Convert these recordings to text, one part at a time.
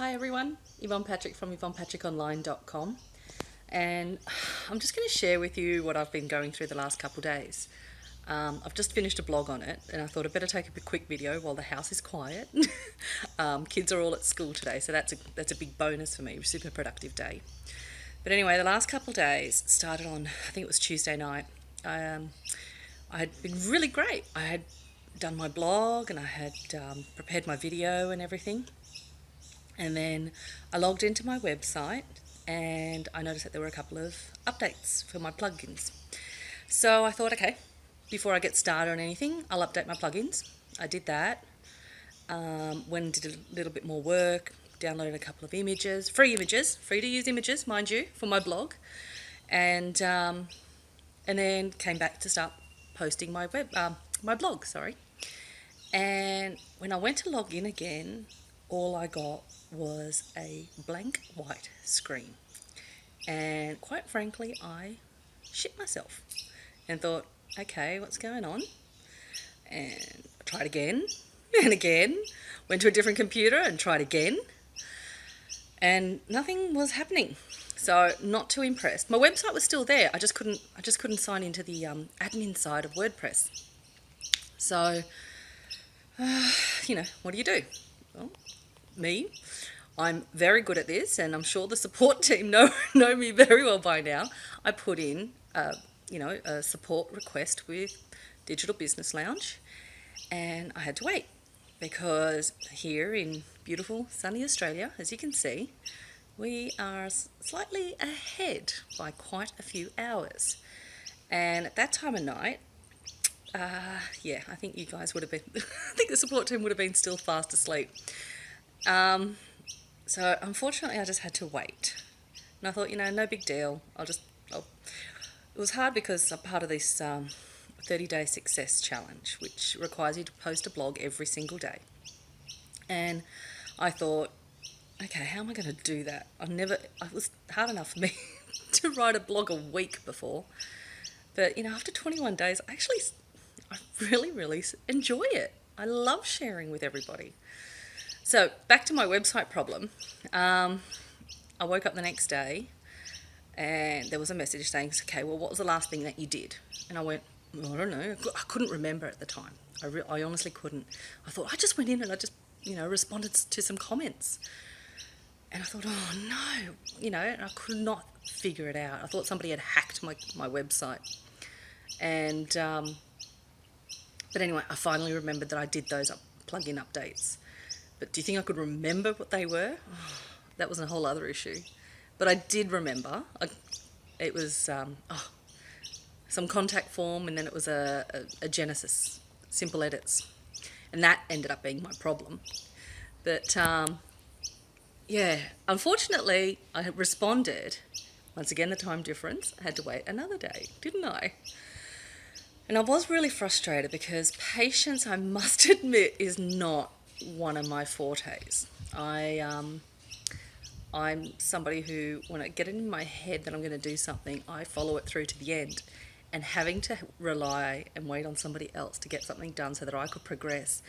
Hi everyone, Yvonne Patrick from YvonnePatrickOnline.com, and I'm just going to share with you what I've been going through the last couple of days. I've just finished a blog on it and I thought I'd better take a quick video while the house is quiet. Kids are all at school today, so that's a big bonus for me, super productive day. But anyway, the last couple of days started on, I think it was Tuesday night. I had been really great. I had done my blog and I had prepared my video and everything. And then I logged into my website and I noticed that there were a couple of updates for my plugins. So I thought, okay, before I get started on anything, I'll update my plugins. I did that. Went and did a little bit more work, downloaded a couple of images, free to use images, mind you, for my blog. And then came back to start posting my my blog, sorry. And when I went to log in again, all I got was a blank white screen. And quite frankly, I shit myself and thought, okay, what's going on? And I tried again and again, went to a different computer and tried again, and nothing was happening. So not too impressed. My website was still there. I just couldn't sign into the admin side of WordPress. So, what do you do? Well, me, I'm very good at this, and I'm sure the support team know me very well by now. I put in, a support request with Digital Business Lounge, and I had to wait because here in beautiful sunny Australia, as you can see, we are slightly ahead by quite a few hours. And at that time of night, I think you guys would have been, I think the support team would have been still fast asleep. So unfortunately I just had to wait. And I thought, no big deal. It was hard because I'm part of this 30-day success challenge, which requires you to post a blog every single day. And I thought, okay, how am I going to do that? It was hard enough for me to write a blog a week before. But, after 21 days, I really, really enjoy it. I love sharing with everybody. So back to my website problem. I woke up the next day and there was a message saying, okay, well, what was the last thing that you did? And I went, I don't know. I couldn't remember at the time. I honestly couldn't. I thought, I just went in and I just, responded to some comments. And I thought, oh no, and I could not figure it out. I thought somebody had hacked my website. And, but anyway, I finally remembered that I did those plugin updates. But do you think I could remember what they were? Oh, that was a whole other issue. But I did remember. It was some contact form, and then it was a Genesis, simple edits. And that ended up being my problem. But unfortunately, I responded. Once again, the time difference. I had to wait another day, didn't I? And I was really frustrated because patience, I must admit, is not one of my fortes. I'm somebody who, when I get it in my head that I'm going to do something, I follow it through to the end. And having to rely and wait on somebody else to get something done so that I could progress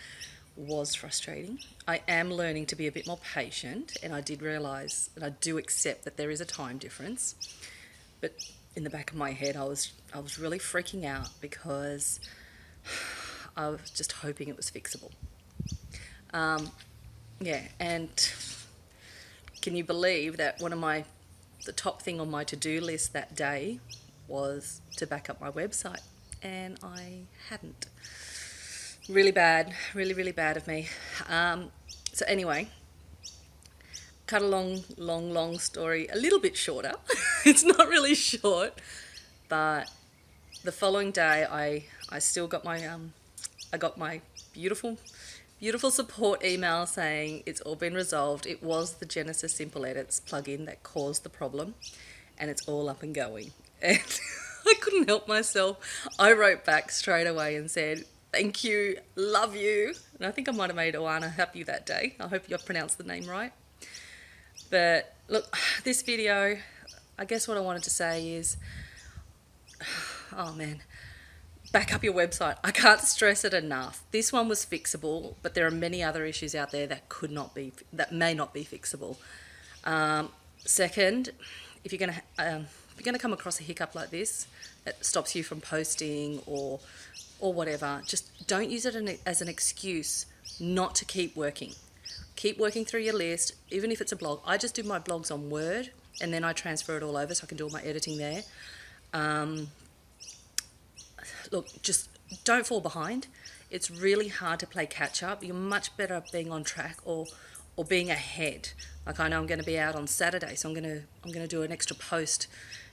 was frustrating. I am learning to be a bit more patient, and I did realise, and I do accept that there is a time difference. But in the back of my head, I was really freaking out because I was just hoping it was fixable. And can you believe that the top thing on my to-do list that day was to back up my website, and I hadn't. Really bad, really, really bad of me. So anyway, cut a long story a little bit shorter. It's not really short, but the following day I still got I got my beautiful support email saying it's all been resolved. It was the Genesis Simple Edits plugin that caused the problem, and it's all up and going. And I couldn't help myself. I wrote back straight away and said, thank you, love you. And I think I might have made Oana happy that day. I hope you pronounced the name right. But look, this video, I guess what I wanted to say is, oh man, back up your website. I can't stress it enough. This one was fixable, but there are many other issues out there that may not be fixable. Second, if you're gonna come across a hiccup like this that stops you from posting or whatever, just don't use it as an excuse not to keep working. Keep working through your list, even if it's a blog. I just do my blogs on Word and then I transfer it all over so I can do all my editing there. Look, just don't fall behind. It's really hard to play catch up. You're much better at being on track or being ahead. Like, I know I'm going to be out on Saturday, so I'm going to do an extra post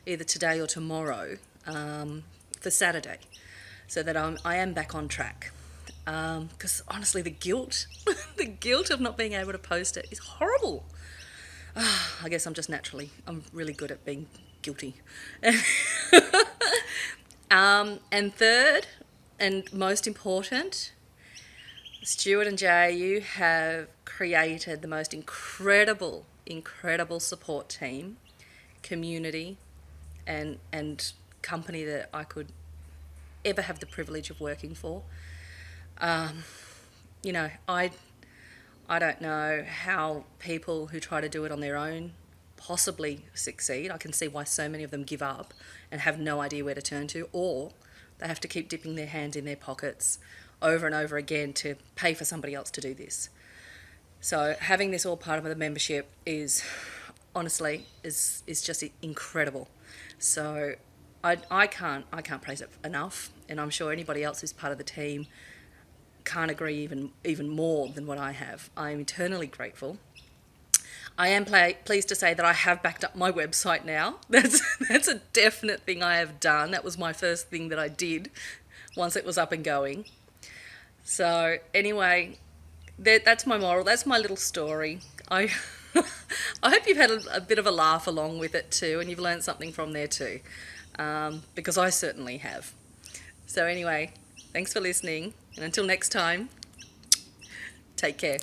either today or tomorrow for Saturday, so that I am back on track. Because honestly, the guilt of not being able to post it is horrible. I guess I'm really good at being guilty. And third, and most important, Stuart and Jay, you have created the most incredible support team, community, and company that I could ever have the privilege of working for. You know, I don't know how people who try to do it on their own possibly succeed. I can see why so many of them give up and have no idea where to turn to, or they have to keep dipping their hands in their pockets over and over again to pay for somebody else to do this. So having this all part of the membership is honestly is just incredible. So I can't praise it enough, and I'm sure anybody else who's part of the team can't agree even more than what I have. I am eternally grateful. I am pleased to say that I have backed up my website now. That's a definite thing I have done. That was my first thing that I did once it was up and going. So anyway, that's my moral. That's my little story. I hope you've had a bit of a laugh along with it too, and you've learned something from there too, because I certainly have. So anyway, thanks for listening, and until next time, take care.